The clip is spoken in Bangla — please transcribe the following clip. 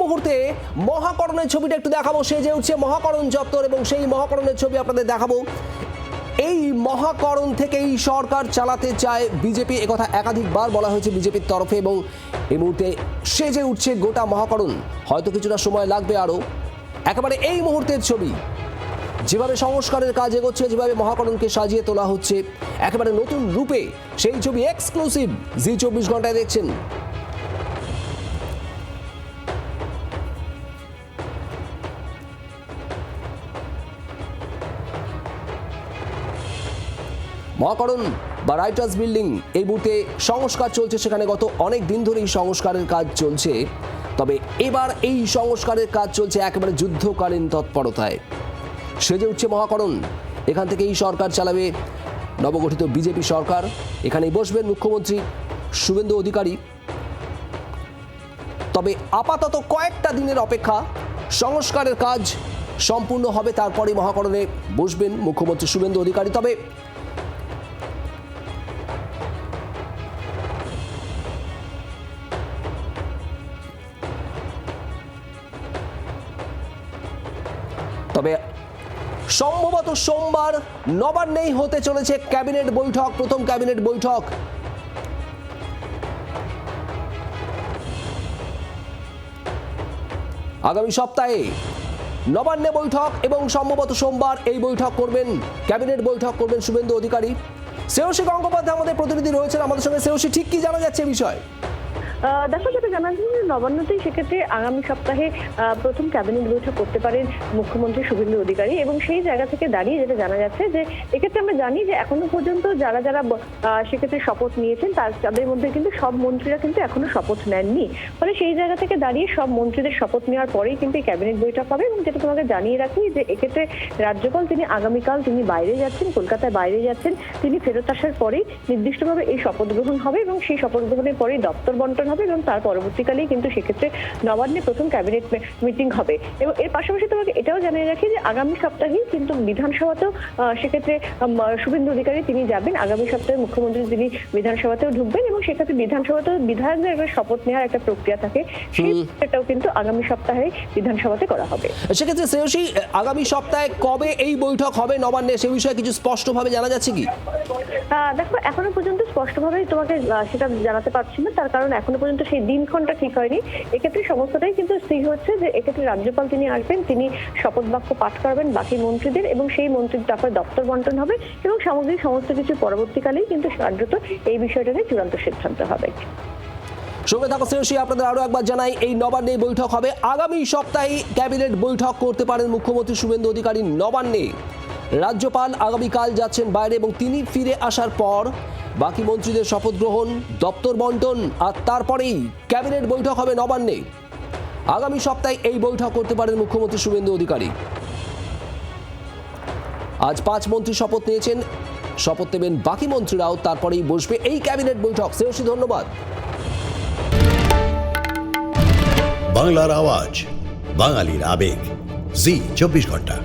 মুহূর্তে মহাকরণের ছবিটা একটু দেখাবো। সেজে উঠছে মহাকরণ চত্বর এবং সেই মহাকরণের ছবি আপনাদের দেখাবো। এই মহাকরণ থেকেই সরকার চালাতে চায় বিজেপি, একথা একাধিকবার বলা হয়েছে বিজেপির তরফে, এবং এই মুহূর্তে সেজে উঠছে গোটা মহাকরণ। হয়তো কিছুটা সময় লাগবে আরও। একেবারে এই মুহূর্তের ছবি, যেভাবে সংস্কারের কাজ এগোচ্ছে, যেভাবে মহাকরণকে সাজিয়ে তোলা হচ্ছে একেবারে নতুন রূপে, সেই ছবি এক্সক্লুসিভ জি 24 ঘন্টায় দেখছেন। মহাকরণ বা রাইটার্স বিল্ডিং, এই মুহূর্তে সংস্কার চলছে সেখানে। গত অনেক দিন ধরে এই সংস্কারের কাজ চলছে, তবে এবার এই সংস্কারের কাজ চলছে একেবারে যুদ্ধকালীন তৎপরতায়। সেজে উঠছে মহাকরণ। এখান থেকেই সরকার চালাবে নবগঠিত বিজেপি সরকার। এখানেই বসবেন মুখ্যমন্ত্রী শুভেন্দু অধিকারী। তবে আপাতত কয়েকটা দিনের অপেক্ষা, সংস্কারের কাজ সম্পূর্ণ হবে, তারপরে মহাকরণে বসবেন মুখ্যমন্ত্রী শুভেন্দু অধিকারী। তবে সম্ভবত সোমবার নবান্নেই হতে চলেছে ক্যাবিনেট বৈঠক, প্রথম ক্যাবিনেট বৈঠক। আগামী সপ্তাহে নবান্নে বৈঠক এবং সম্ভবত সোমবার এই বৈঠক করবেন, ক্যাবিনেট বৈঠক করবেন শুভেন্দু অধিকারী। শ্রেয়সী গঙ্গোপাধ্যায় আমাদের প্রতিনিধি রয়েছেন আমাদের সঙ্গে। শ্রেয়সী, ঠিক কি জানা যাচ্ছে বিষয়? দেখো, যেটা জানা যাচ্ছে নবান্নতেই সেক্ষেত্রে আগামী সপ্তাহে প্রথম ক্যাবিনেট বৈঠক করতে পারেন মুখ্যমন্ত্রী শুভেন্দু অধিকারী, এবং সেই জায়গা থেকে দাঁড়িয়ে যেটা জানা যাচ্ছে যে এক্ষেত্রে আমরা জানি যে এখনো পর্যন্ত যারা যারা সেক্ষেত্রে শপথ নিয়েছেন তাদের মধ্যে কিন্তু সব মন্ত্রীরা কিন্তু এখনো শপথ নেননি। ফলে সেই জায়গা থেকে দাঁড়িয়ে সব মন্ত্রীদের শপথ নেওয়ার পরেই কিন্তু এই ক্যাবিনেট বৈঠক হবে। এবং যেটা তোমাকে জানিয়ে রাখি যে এক্ষেত্রে রাজ্যপাল তিনি আগামীকাল তিনি বাইরে যাচ্ছেন, কলকাতায় বাইরে যাচ্ছেন। তিনি ফেরত আসার পরেই নির্দিষ্টভাবে এই শপথ গ্রহণ হবে এবং সেই শপথ গ্রহণের পরেই দপ্তর বন্টন হবে এবং তার পরবর্তীকালেই কিন্তু সেক্ষেত্রে নবান্নে প্রথম ক্যাবিনেট মিটিং হবে। এবং এর পাশাপাশি তোমাকে এটাও জানিয়ে রাখি যে আগামী সপ্তাহেই কিন্তু বিধানসভাতেও সেক্ষেত্রে শুভেন্দু অধিকারী তিনি যাবেন। আগামী সপ্তাহে মুখ্যমন্ত্রী তিনি বিধানসভাতেও ঢুকবেন এবং সেক্ষেত্রে বিধানসভাতেও বিধায়কদের একটা শপথ নেওয়ার একটা প্রক্রিয়া থাকে, সেটাও কিন্তু আগামী সপ্তাহে বিধানসভাতে করা হবে। সেক্ষেত্রে শ্রেয়সী, আগামী সপ্তাহে কবে এই বৈঠক হবে নবান্নে, সে বিষয়ে কিছু স্পষ্টভাবে জানা যাচ্ছে কি? দেখো, এখনো পর্যন্ত স্পষ্টভাবে তোমাকে সেটা জানাতে পারছি না, তার কারণ এখনো পর্যন্ত সেই দিনক্ষণটা ঠিক হয়নি। এক্ষেত্রে সমস্তটাই কিন্তু স্থির হচ্ছে যে এক্ষেত্রে রাজ্যপাল তিনি আসবেন, তিনি শপথ বাক্য পাঠ করবেন বাকি মন্ত্রীদের এবং সেই মন্ত্রীর তারপরে দপ্তর বন্টন হবে এবং সামগ্রিক সমস্ত কিছু পরবর্তীকালেই কিন্তু কার্যত এই বিষয়টা নিয়ে চূড়ান্ত সিদ্ধান্ত হবে। সঙ্গে থাকা শ্রেয়সী, আপনাদের আরো একবার জানাই, এই নবান্নে বৈঠক হবে। আগামী সপ্তাহে ক্যাবিনেট বৈঠক করতে পারেন মুখ্যমন্ত্রী শুভেন্দু অধিকারী নবান্নে। রাজ্যপাল আগামীকাল যাচ্ছেন বাইরে এবং তিনি ফিরে আসার পর বাকি মন্ত্রীদের শপথ গ্রহণ, দপ্তর বন্টন, আর তারপরেই ক্যাবিনেট বৈঠক হবে নবান্নে। আগামী সপ্তাহে এই বৈঠক করতে পারেন মুখ্যমন্ত্রী শুভেন্দু অধিকারী। আজ 5 মন্ত্রী শপথ নিয়েছেন, শপথ নেবেন বাকি মন্ত্রীরাও, তারপরেই বসবে এই ক্যাবিনেট বৈঠক। শ্রেয়সী, ধন্যবাদ। বাংলার আওয়াজ, বাঙালির আবেগ, জি 24 ঘন্টা।